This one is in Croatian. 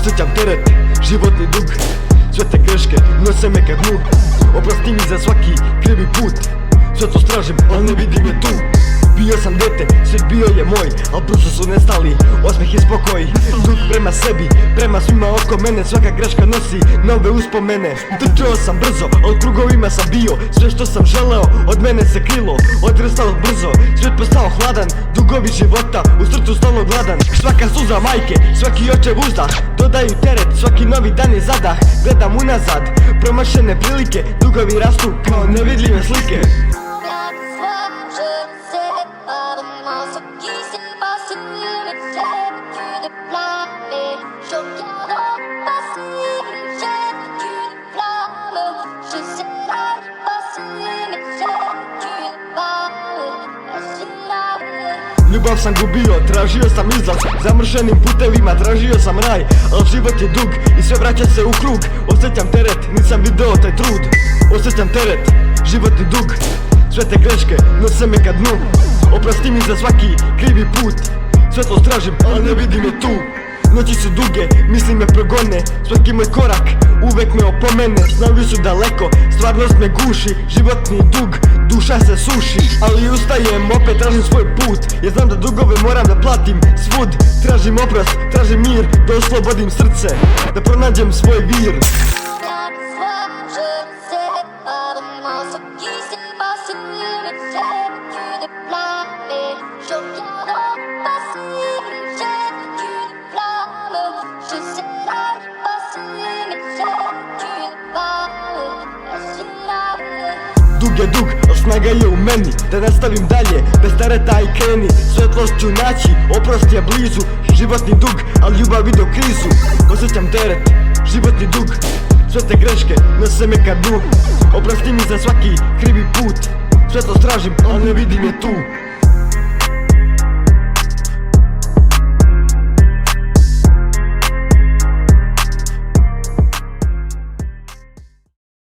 Osjećam teret, životni dug. Sve te greške nose me ka dnu. Oprosti mi za svaki krivi put. Sve to stražim, al ne vidim je tu. Bio sam dete, svijet bio je moj, al brzo su nestali osmeh i spokoj. Dug prema sebi, prema svima oko mene. Svaka greška nosi nove uspomene. Trčao sam brzo, al krugovima sam bio. Sve što sam želeo, od mene se krilo. Odrastao brzo, svijet postao hladan. Dugovi života, u srcu stalno gladan. Svaka suza majke, svaki očev uzdah dodaju teret, svaki novi dan je zadah. Gledam unazad, promašene prilike. Dugovi rastu kao nevidljive slike. Ljubav sam gubio, tražio sam izlaz. Zamršenim putevima tražio sam raj. Al život je dug i sve vraća se u krug. Osjećam teret, nisam video taj trud. Osjećam teret, životni dug. Sve te greške nose me ka dnu. Oprosti mi za svaki krivi put. Sve to stražim, al ne vidim je tu. Noći su duge, misli me progone. Svaki moj korak uvek me opomene. Snovi su daleko, stvarnost me guši. Životni dug, duša se suši. Ali ustajem, opet tražim svoj put. Jer znam da dugove moram da platim svud. Tražim oprost, tražim mir, da oslobodim srce, da pronađem svoj vir. Dug je dug, al snaga je u meni. Da nastavim dalje, bez tereta i kreni. Svetlost ću naći, oprost je blizu. Životni dug, al ljubav ide u krizu. Osjećam teret, životni dug. Sve te greške nose me ka dnu. Oprosti mi za svaki krivi put. Sve to stražim, al ne vidim je tu.